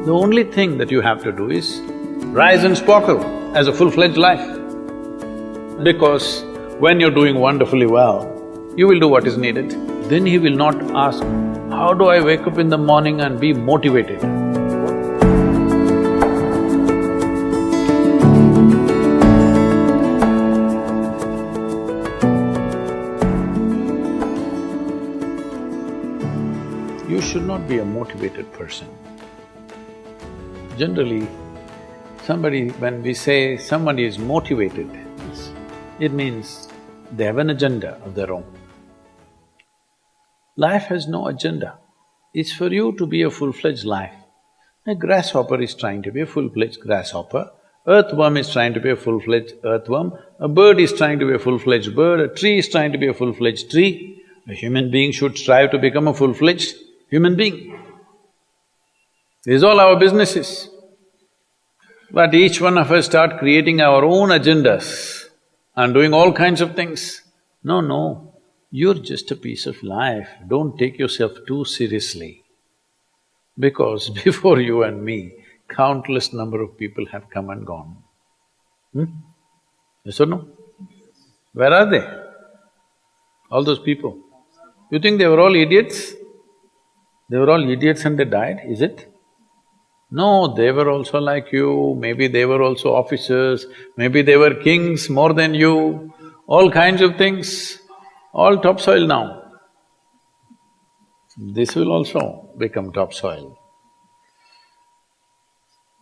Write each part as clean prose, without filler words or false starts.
The only thing that you have to do is rise and sparkle as a full-fledged life. Because when you're doing wonderfully well, you will do what is needed. Then he will not ask, how do I wake up in the morning and be motivated? You should not be a motivated person. Generally, when we say somebody is motivated, it means they have an agenda of their own. Life has no agenda. It's for you to be a full-fledged life. A grasshopper is trying to be a full-fledged grasshopper, earthworm is trying to be a full-fledged earthworm, a bird is trying to be a full-fledged bird, a tree is trying to be a full-fledged tree. A human being should strive to become a full-fledged human being. This is all our business is. But each one of us start creating our own agendas and doing all kinds of things. No, you're just a piece of life, don't take yourself too seriously. Because before you and me, countless number of people have come and gone. Yes or no? Where are they? All those people. You think they were all idiots? They were all idiots and they died, is it? No, they were also like you, maybe they were also officers, maybe they were kings more than you, all kinds of things, all topsoil now. This will also become topsoil.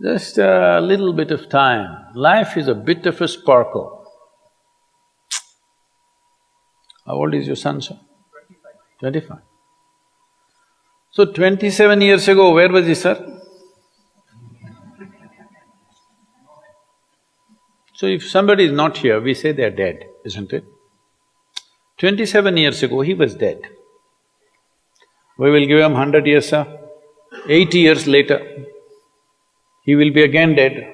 Just a little bit of time. Life is a bit of a sparkle. How old is your son, sir? 25. So 27 years ago, where was he, sir? So if somebody is not here, we say they're dead, isn't it? 27 years ago, he was dead. We will give him 100 years, sir. 80 years later, he will be again dead.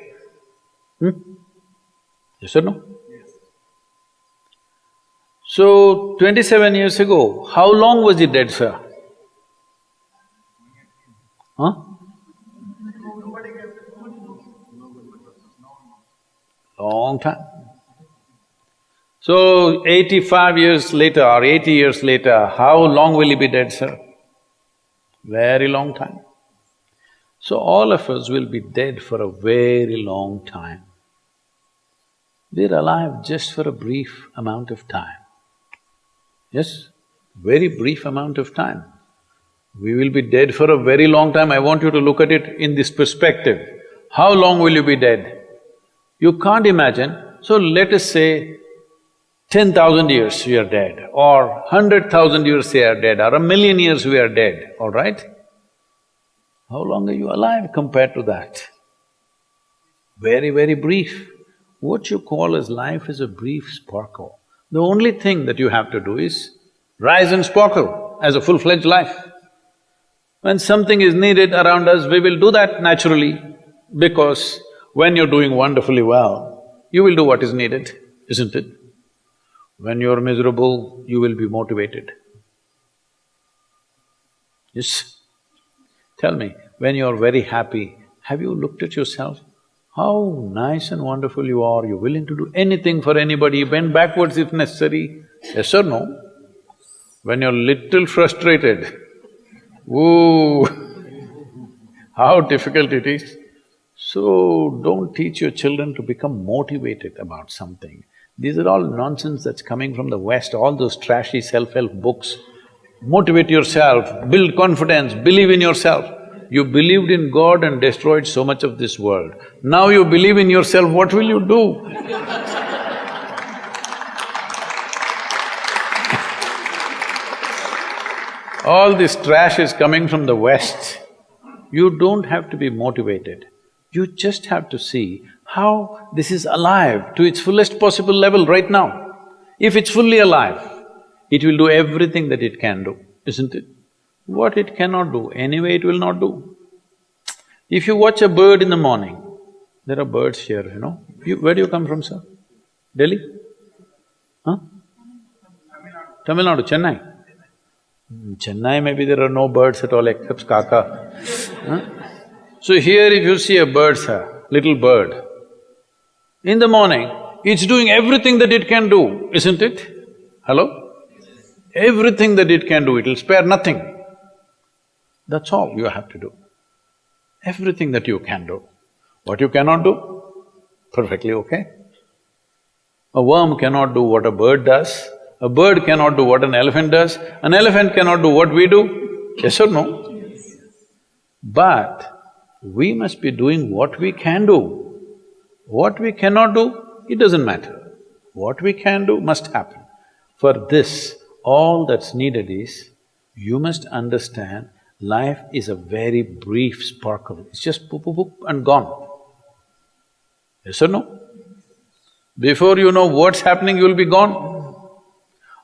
Yes or no? Yes. So, 27 years ago, how long was he dead, sir? Huh? Long time. So, 85 years later or 80 years later, how long will he be dead, sir? Very long time. So, all of us will be dead for a very long time. We're alive just for a brief amount of time. Yes, very brief amount of time. We will be dead for a very long time. I want you to look at it in this perspective. How long will you be dead? You can't imagine. So let us say 10,000 years we are dead, or 100,000 years we are dead, or 1,000,000 years we are dead, all right? How long are you alive compared to that? Very, very brief. What you call as life is a brief sparkle. The only thing that you have to do is rise and sparkle as a full-fledged life. When something is needed around us, we will do that naturally, because when you're doing wonderfully well, you will do what is needed, isn't it? When you're miserable, you will be motivated. Yes? Tell me, when you're very happy, have you looked at yourself? How nice and wonderful you are, you're willing to do anything for anybody, bend backwards if necessary. Yes or no? When you're little frustrated, ooh, how difficult it is. So, don't teach your children to become motivated about something. These are all nonsense that's coming from the West, all those trashy self-help books. Motivate yourself, build confidence, believe in yourself. You believed in God and destroyed so much of this world. Now you believe in yourself, what will you do? All this trash is coming from the West. You don't have to be motivated. You just have to see how this is alive to its fullest possible level right now. If it's fully alive, it will do everything that it can do, isn't it? What it cannot do, anyway it will not do. If you watch a bird in the morning, there are birds here, you know. Where do you come from, sir? Delhi? Huh? Tamil Nadu, Chennai? Chennai maybe there are no birds at all except kaka. Huh? So here if you see a bird, sir, little bird, in the morning, it's doing everything that it can do, isn't it? Hello? Everything that it can do, it'll spare nothing. That's all you have to do. Everything that you can do. What you cannot do, perfectly okay. A worm cannot do what a bird does, a bird cannot do what an elephant does, an elephant cannot do what we do, yes or no? Yes. But we must be doing what we can do. What we cannot do, it doesn't matter. What we can do must happen. For this, all that's needed is, you must understand life is a very brief sparkle, it's just poop, poop, poop and gone. Yes or no? Before you know what's happening, you'll be gone.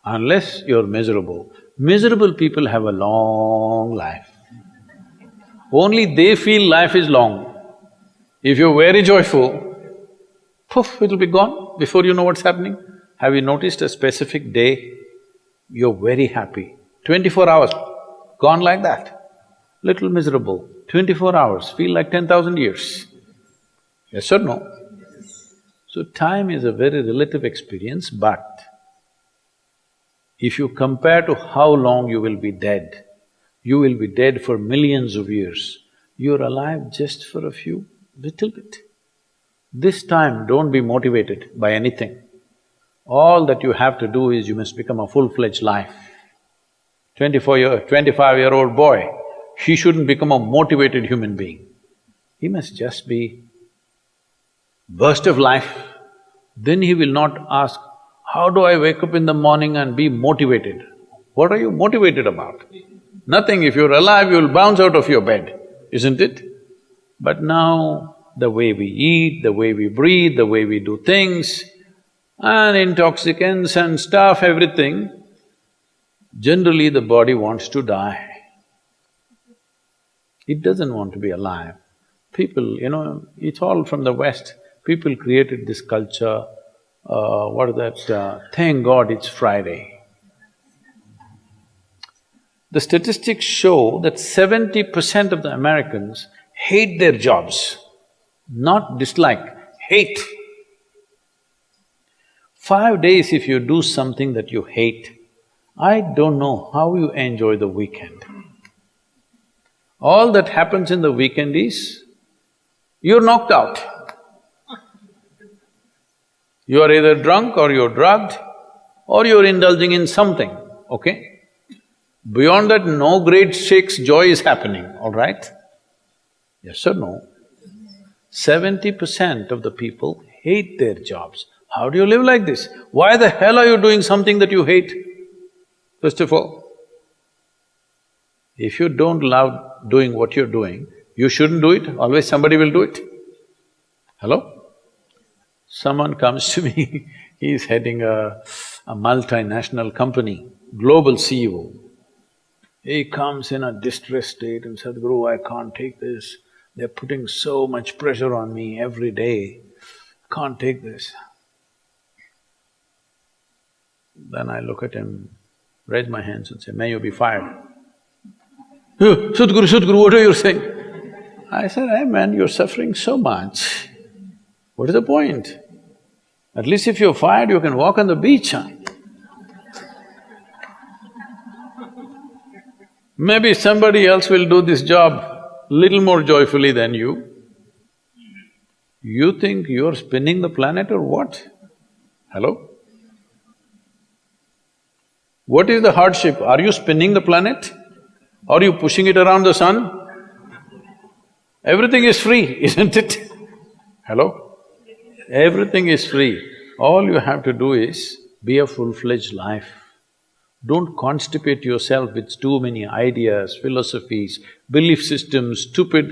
Unless you're miserable. Miserable people have a long life. Only they feel life is long. If you're very joyful, poof, it'll be gone before you know what's happening. Have you noticed a specific day, you're very happy, 24 hours, gone like that. Little miserable, 24 hours, feel like 10,000 years. Yes or no? So time is a very relative experience, but if you compare to how long you will be dead, you will be dead for millions of years. You're alive just for a few, little bit. This time, don't be motivated by anything. All that you have to do is you must become a full-fledged life. 25-year-old boy, he shouldn't become a motivated human being. He must just be burst of life. Then he will not ask, how do I wake up in the morning and be motivated? What are you motivated about? Nothing. If you're alive, you'll bounce out of your bed, isn't it? But now, the way we eat, the way we breathe, the way we do things, and intoxicants and stuff, everything, generally the body wants to die. It doesn't want to be alive. People, it's all from the West. People created this culture, what is that, thank God it's Friday. The statistics show that 70% of the Americans hate their jobs, not dislike, hate. 5 days if you do something that you hate, I don't know how you enjoy the weekend. All that happens in the weekend is, you're knocked out. You are either drunk or you're drugged or you're indulging in something, okay? Beyond that, no great shakes joy is happening, all right? Yes or no? 70% of the people hate their jobs. How do you live like this? Why the hell are you doing something that you hate? First of all, if you don't love doing what you're doing, you shouldn't do it, always somebody will do it. Hello? Someone comes to me, he's heading a multinational company, global CEO. He comes in a distressed state and said, Sadhguru, I can't take this. They're putting so much pressure on me every day, can't take this. Then I look at him, raise my hands and say, may you be fired. Sadhguru, what are you saying? I said, hey man, you're suffering so much. What is the point? At least if you're fired, you can walk on the beach, huh? Maybe somebody else will do this job little more joyfully than you. You think you're spinning the planet or what? Hello? What is the hardship? Are you spinning the planet? Are you pushing it around the sun? Everything is free, isn't it? Hello? Everything is free. All you have to do is be a full-fledged life. Don't constipate yourself with too many ideas, philosophies, belief systems, stupid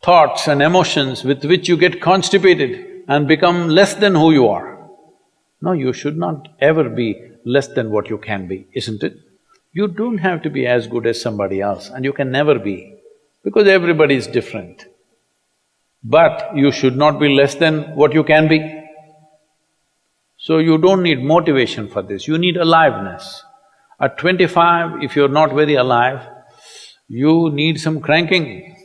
thoughts and emotions with which you get constipated and become less than who you are. No, you should not ever be less than what you can be, isn't it? You don't have to be as good as somebody else and you can never be, because everybody is different. But you should not be less than what you can be. So you don't need motivation for this, you need aliveness. At 25, if you're not very alive, you need some cranking.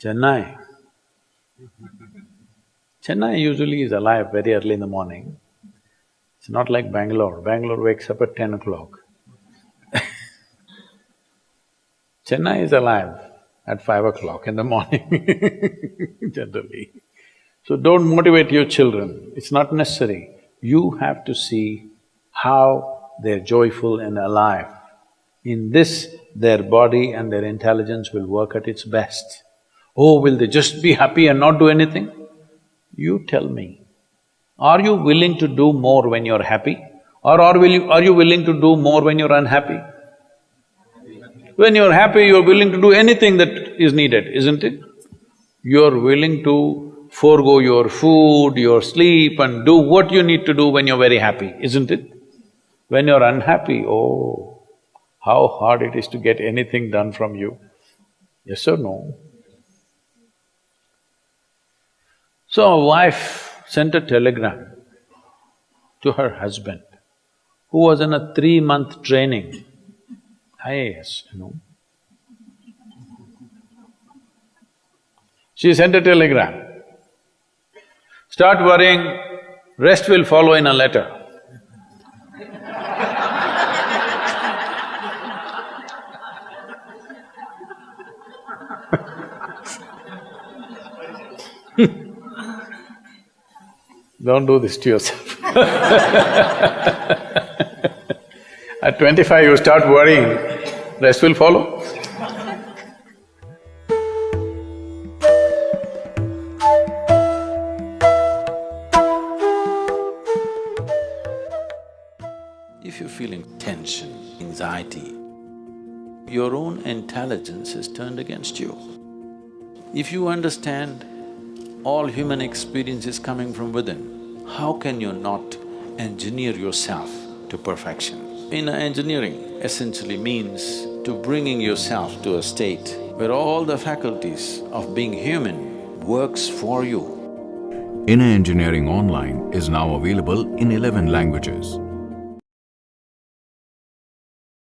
Chennai. Chennai usually is alive very early in the morning. It's not like Bangalore. Bangalore wakes up at 10 o'clock. Chennai is alive at 5 o'clock in the morning, generally. So don't motivate your children, it's not necessary. You have to see how they're joyful and alive. In this, their body and their intelligence will work at its best. Oh, will they just be happy and not do anything? You tell me, are you willing to do more when you're happy? Or are you willing to do more when you're unhappy? When you're happy, you're willing to do anything that is needed, isn't it? You're willing to forego your food, your sleep and do what you need to do when you're very happy, isn't it? When you're unhappy, oh, how hard it is to get anything done from you. Yes or no? So a wife sent a telegram to her husband, who was in a 3-month training, IAS, you know. She sent a telegram, start worrying, rest will follow in a letter. Don't do this to yourself. At 25 you start worrying, rest will follow. If you're feeling tension, anxiety, your own intelligence is turned against you. If you understand all human experience is coming from within, how can you not engineer yourself to perfection? Engineering essentially means to bringing yourself to a state where all the faculties of being human works for you. Inner Engineering Online is now available in 11 languages.